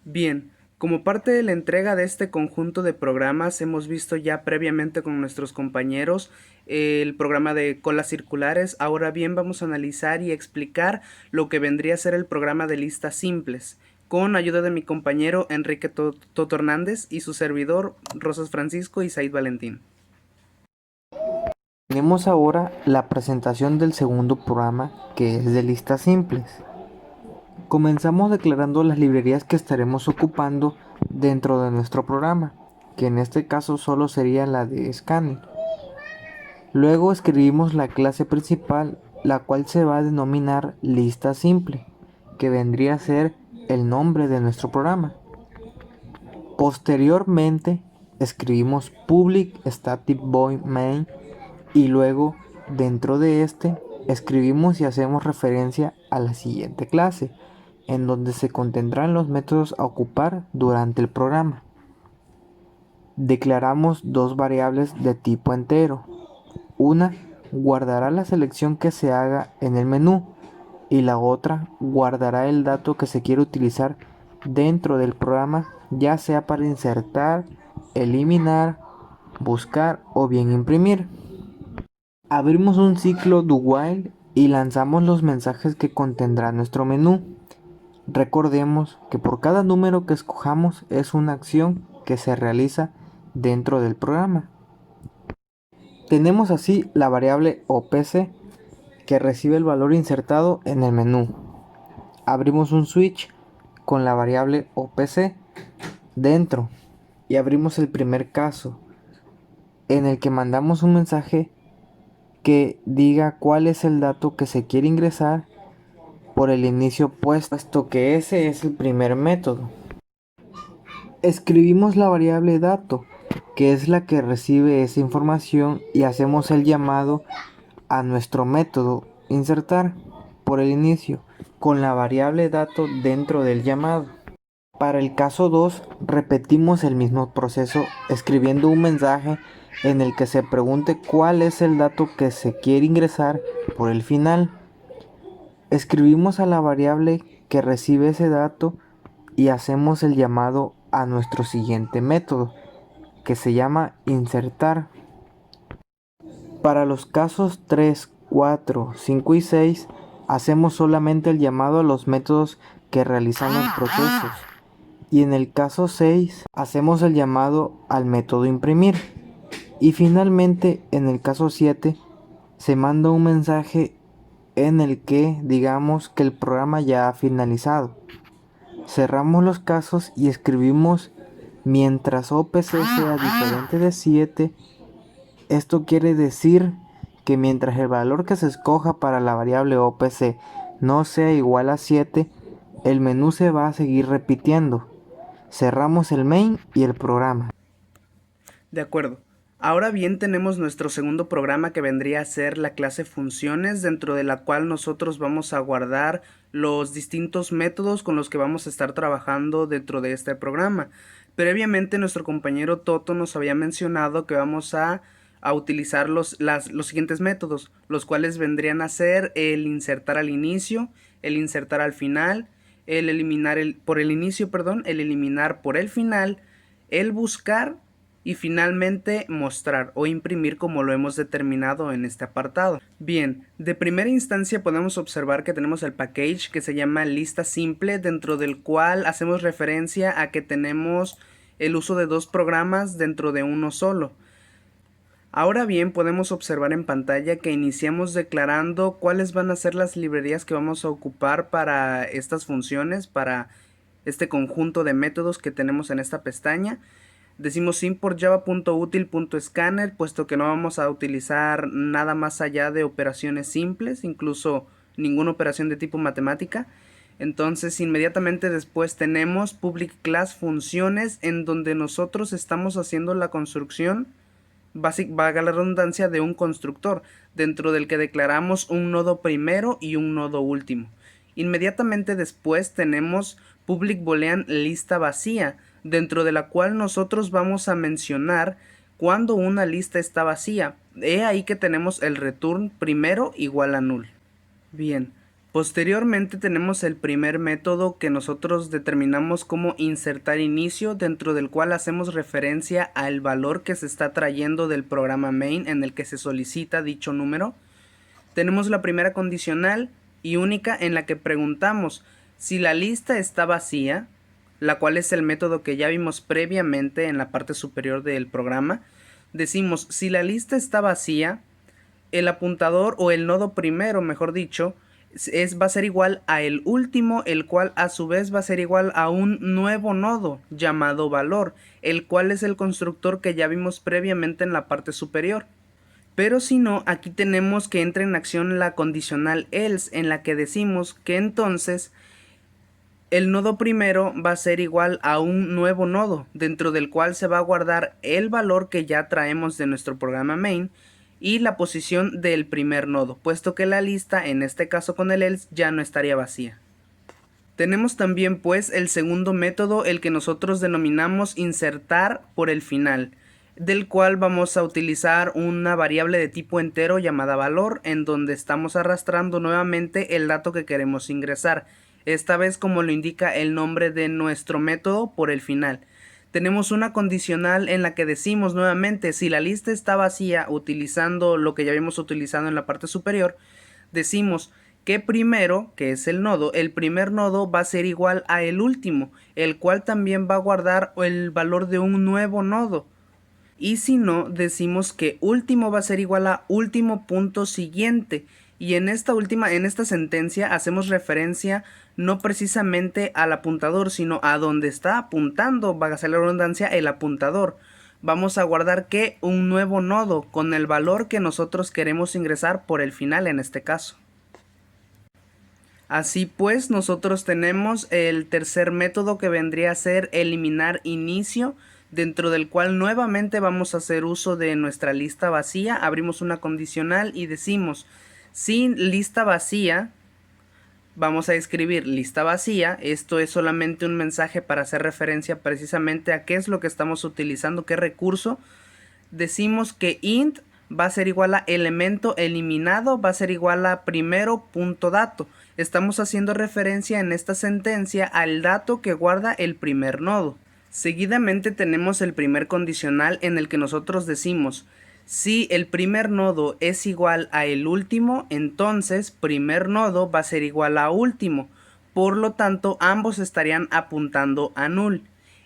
Bien, como parte de la entrega de este conjunto de programas, hemos visto ya previamente con nuestros compañeros el programa de colas circulares. Ahora bien, vamos a analizar y explicar lo que vendría a ser el programa de listas simples, con ayuda de mi compañero Enrique Toto Hernández y su servidor Rosas Francisco y Said Valentín. Tenemos ahora la presentación del segundo programa, que es de listas simples. Comenzamos declarando las librerías que estaremos ocupando dentro de nuestro programa, que en este caso solo sería la de Scanner. Luego escribimos la clase principal, la cual se va a denominar lista simple, que vendría a ser el nombre de nuestro programa. Posteriormente escribimos public static void main y luego dentro de este escribimos y hacemos referencia a la siguiente clase, en donde se contendrán los métodos a ocupar durante el programa. Declaramos dos variables de tipo entero. Una guardará la selección que se haga en el menú y la otra guardará el dato que se quiere utilizar dentro del programa, ya sea para insertar, eliminar, buscar o bien imprimir. Abrimos un ciclo do while y lanzamos los mensajes que contendrá nuestro menú. Recordemos que por cada número que escojamos es una acción que se realiza dentro del programa. Tenemos así la variable OPC que recibe el valor insertado en el menú. Abrimos un switch con la variable OPC dentro y abrimos el primer caso en el que mandamos un mensaje que diga cuál es el dato que se quiere ingresar por el inicio puesto que ese es el primer método. Escribimos la variable dato, que es la que recibe esa información, y hacemos el llamado a nuestro método insertar por el inicio con la variable dato dentro del llamado. Para el caso 2 repetimos el mismo proceso escribiendo un mensaje en el que se pregunte cuál es el dato que se quiere ingresar por el final. Escribimos a la variable que recibe ese dato y hacemos el llamado a nuestro siguiente método, que se llama insertar. Para los casos 3, 4, 5 y 6, hacemos solamente el llamado a los métodos que realizan los procesos. Y en el caso 6, hacemos el llamado al método imprimir. Y finalmente, en el caso 7, se manda un mensaje en el que digamos que el programa ya ha finalizado. Cerramos los casos y escribimos mientras OPC sea diferente de 7. Esto quiere decir que mientras el valor que se escoja para la variable OPC no sea igual a 7, el menú se va a seguir repitiendo. Cerramos el main y el programa. De acuerdo. Ahora bien, tenemos nuestro segundo programa que vendría a ser la clase funciones, dentro de la cual nosotros vamos a guardar los distintos métodos con los que vamos a estar trabajando dentro de este programa. Previamente nuestro compañero Toto nos había mencionado que vamos a utilizar los siguientes métodos, los cuales vendrían a ser el insertar al inicio, el insertar al final, el eliminar por el inicio, perdón, el eliminar por el final, el buscar y finalmente mostrar o imprimir como lo hemos determinado en este apartado. Bien, de primera instancia podemos observar que tenemos el package que se llama lista simple, dentro del cual hacemos referencia a que tenemos el uso de dos programas dentro de uno solo. Ahora bien, podemos observar en pantalla que iniciamos declarando cuáles van a ser las librerías que vamos a ocupar para estas funciones, para este conjunto de métodos que tenemos en esta pestaña. Decimos import java.util.scanner, puesto que no vamos a utilizar nada más allá de operaciones simples, incluso ninguna operación de tipo matemática. Entonces inmediatamente después tenemos public class funciones, en donde nosotros estamos haciendo la construcción, valga la redundancia, de un constructor, dentro del que declaramos un nodo primero y un nodo último. Inmediatamente después tenemos public boolean lista vacía, dentro de la cual nosotros vamos a mencionar cuando una lista está vacía. He ahí que tenemos el return primero igual a null. Bien, Posteriormente tenemos el primer método que nosotros determinamos como insertar inicio, dentro del cual hacemos referencia al valor que se está trayendo del programa main en el que se solicita dicho número. Tenemos la primera condicional y única en la que preguntamos si la lista está vacía, la cual es el método que ya vimos previamente en la parte superior del programa. Decimos si la lista está vacía, el apuntador o el nodo primero, mejor dicho, va a ser igual a el último, el cual a su vez va a ser igual a un nuevo nodo llamado valor, el cual es el constructor que ya vimos previamente en la parte superior. Pero si no, aquí tenemos que entra en acción la condicional else, en la que decimos que entonces el nodo primero va a ser igual a un nuevo nodo, dentro del cual se va a guardar el valor que ya traemos de nuestro programa main y la posición del primer nodo, puesto que la lista, en este caso con el else, ya no estaría vacía. Tenemos también pues el segundo método, el que nosotros denominamos insertar por el final, del cual vamos a utilizar una variable de tipo entero llamada valor, en donde estamos arrastrando nuevamente el dato que queremos ingresar, esta vez como lo indica el nombre de nuestro método por el final. Tenemos una condicional en la que decimos nuevamente si la lista está vacía, utilizando lo que ya habíamos utilizado en la parte superior, decimos que primero, que es el nodo, el primer nodo va a ser igual a el último, el cual también va a guardar el valor de un nuevo nodo. Y si no, decimos que último va a ser igual a último punto siguiente. Y en esta sentencia hacemos referencia no precisamente al apuntador, sino a donde está apuntando, va a ser la redundancia, el apuntador. Vamos a guardar que un nuevo nodo con el valor que nosotros queremos ingresar por el final en este caso. Así pues, nosotros tenemos el tercer método, que vendría a ser eliminar inicio, dentro del cual nuevamente vamos a hacer uso de nuestra lista vacía. Abrimos una condicional y decimos sin lista vacía, vamos a escribir lista vacía. Esto es solamente un mensaje para hacer referencia precisamente a qué es lo que estamos utilizando, qué recurso. Decimos que int va a ser igual a elemento eliminado, va a ser igual a primero punto dato. Estamos haciendo referencia en esta sentencia al dato que guarda el primer nodo. Seguidamente tenemos el primer condicional, en el que nosotros decimos si el primer nodo es igual a el último, entonces primer nodo va a ser igual a último. Por lo tanto, ambos estarían apuntando a null.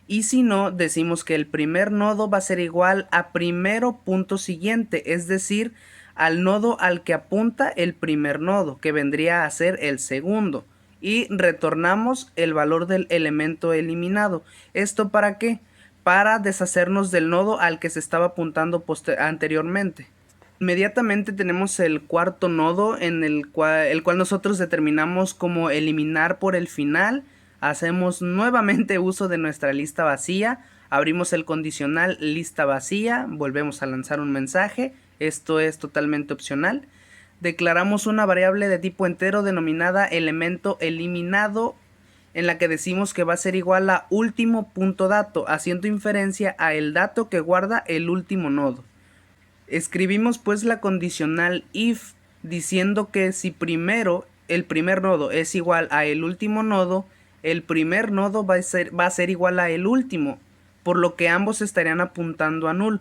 Y si no, decimos que el primer nodo va a ser igual a primero punto siguiente, es decir, al nodo al que apunta el primer nodo, que vendría a ser el segundo. Y retornamos el valor del elemento eliminado. ¿Esto para qué? Para deshacernos del nodo al que se estaba apuntando anteriormente. Inmediatamente tenemos el cuarto nodo, en el cual nosotros determinamos como eliminar por el final. Hacemos nuevamente uso de nuestra lista vacía, abrimos el condicional lista vacía, volvemos a lanzar un mensaje, esto es totalmente opcional. Declaramos una variable de tipo entero denominada elemento eliminado, en la que decimos que va a ser igual a último punto dato, haciendo inferencia a el dato que guarda el último nodo. Escribimos pues la condicional if, diciendo que si primero el primer nodo es igual a el último nodo, el primer nodo va a ser igual a el último, por lo que ambos estarían apuntando a null.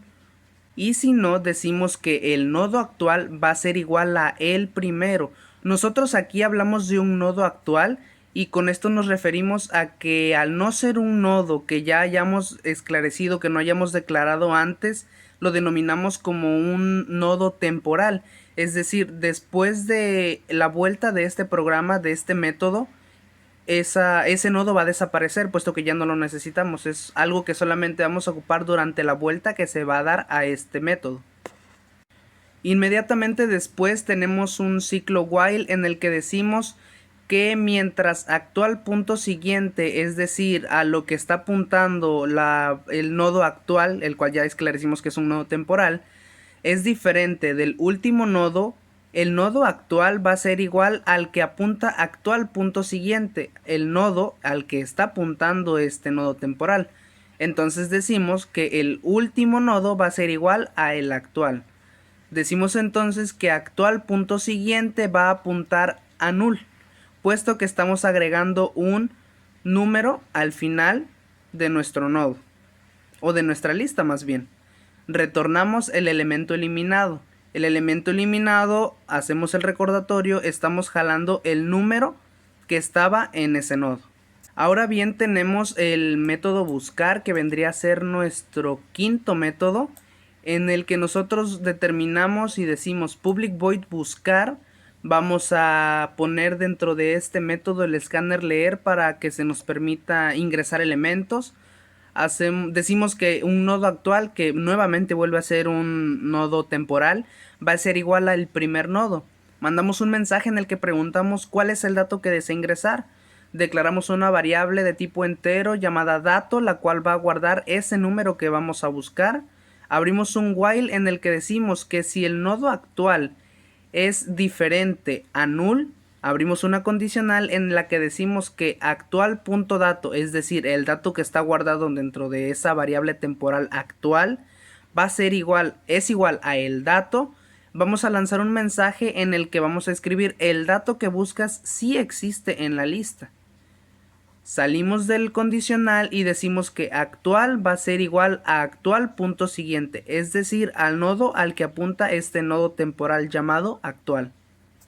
Y si no, decimos que el nodo actual va a ser igual a el primero. Nosotros aquí hablamos de un nodo actual, y con esto nos referimos a que al no ser un nodo que ya hayamos esclarecido, que no hayamos declarado antes, lo denominamos como un nodo temporal. Es decir, después de la vuelta de este programa, de este método, ese nodo va a desaparecer, puesto que ya no lo necesitamos. Es algo que solamente vamos a ocupar durante la vuelta que se va a dar a este método. Inmediatamente después tenemos un ciclo while, en el que decimos que mientras actual punto siguiente, es decir, a lo que está apuntando el nodo actual, el cual ya esclarecimos que es un nodo temporal, es diferente del último nodo, el nodo actual va a ser igual al que apunta actual punto siguiente, el nodo al que está apuntando este nodo temporal. Entonces decimos que el último nodo va a ser igual a el actual. Decimos entonces que actual punto siguiente va a apuntar a null. puesto que estamos agregando un número al final de nuestro nodo, o de nuestra lista más bien. Retornamos el elemento eliminado. El elemento eliminado, hacemos el recordatorio, estamos jalando el número que estaba en ese nodo. Ahora bien, tenemos el método buscar, que vendría a ser nuestro quinto método, en el que nosotros determinamos y decimos public void buscar. Vamos a poner dentro de este método el escáner leer para que se nos permita ingresar elementos. Decimos que un nodo actual, que nuevamente vuelve a ser un nodo temporal, va a ser igual al primer nodo. Mandamos un mensaje en el que preguntamos cuál es el dato que desea ingresar. Declaramos una variable de tipo entero llamada dato, la cual va a guardar ese número que vamos a buscar. Abrimos un while en el que decimos que si el nodo actual es diferente a null, abrimos una condicional en la que decimos que actual.dato, es decir, el dato que está guardado dentro de esa variable temporal actual, va a ser igual, es igual a el dato. Vamos a lanzar un mensaje en el que vamos a escribir el dato que buscas si existe en la lista. Salimos del condicional y decimos que actual va a ser igual a actual punto siguiente, es decir, al nodo al que apunta este nodo temporal llamado actual.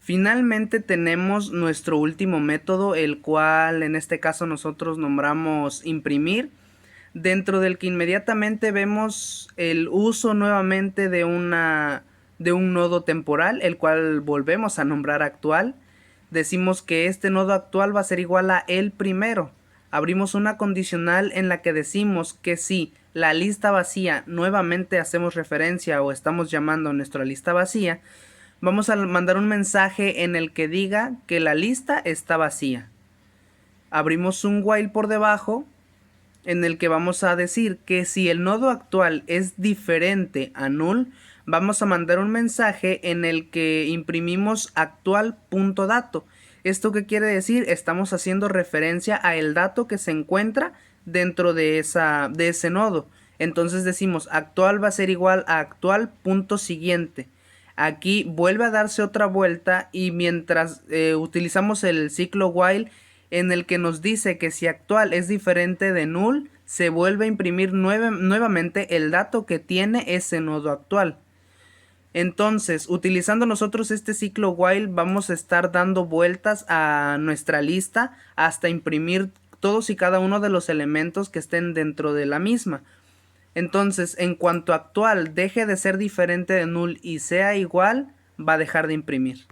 Finalmente tenemos nuestro último método, el cual en este caso nosotros nombramos imprimir, dentro del que inmediatamente vemos el uso nuevamente de un nodo temporal, el cual volvemos a nombrar actual. Decimos que este nodo actual va a ser igual a el primero. Abrimos una condicional en la que decimos que si la lista vacía, nuevamente hacemos referencia o estamos llamando a nuestra lista vacía, vamos a mandar un mensaje en el que diga que la lista está vacía. Abrimos un while por debajo en el que vamos a decir que si el nodo actual es diferente a null, vamos a mandar un mensaje en el que imprimimos actual.dato. ¿Esto qué quiere decir? Estamos haciendo referencia a el dato que se encuentra dentro de ese nodo. Entonces decimos actual va a ser igual a actual.siguiente. Aquí vuelve a darse otra vuelta y mientras utilizamos el ciclo while en el que nos dice que si actual es diferente de null, se vuelve a imprimir nuevamente el dato que tiene ese nodo actual. Entonces, utilizando nosotros este ciclo while, vamos a estar dando vueltas a nuestra lista hasta imprimir todos y cada uno de los elementos que estén dentro de la misma. Entonces, en cuanto actual deje de ser diferente de null y sea igual, va a dejar de imprimir.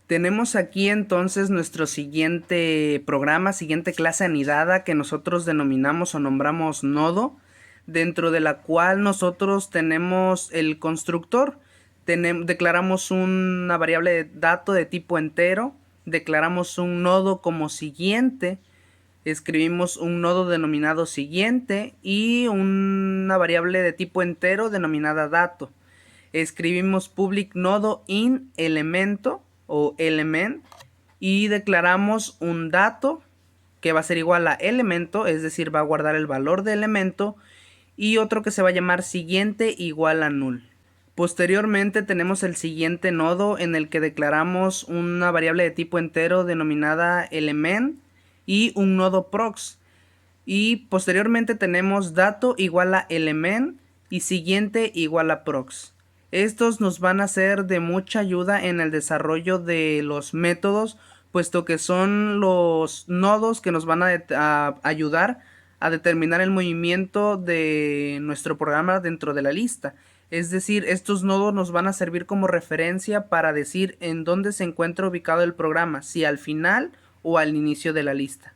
Tenemos aquí entonces nuestro siguiente programa, siguiente clase anidada que nosotros denominamos o nombramos nodo, dentro de la cual nosotros tenemos el constructor. Declaramos una variable de dato de tipo entero, declaramos un nodo como siguiente, escribimos un nodo denominado siguiente y una variable de tipo entero denominada dato. Escribimos public nodo in elemento o element y declaramos un dato que va a ser igual a elemento, es decir, va a guardar el valor de elemento, y otro que se va a llamar siguiente igual a null. Posteriormente tenemos el siguiente nodo en el que declaramos una variable de tipo entero denominada element y un nodo prox. Y posteriormente tenemos dato igual a element y siguiente igual a prox. Estos nos van a ser de mucha ayuda en el desarrollo de los métodos, puesto que son los nodos que nos van a ayudar a determinar el movimiento de nuestro programa dentro de la lista. Es decir, estos nodos nos van a servir como referencia para decir en dónde se encuentra ubicado el programa, si al final o al inicio de la lista.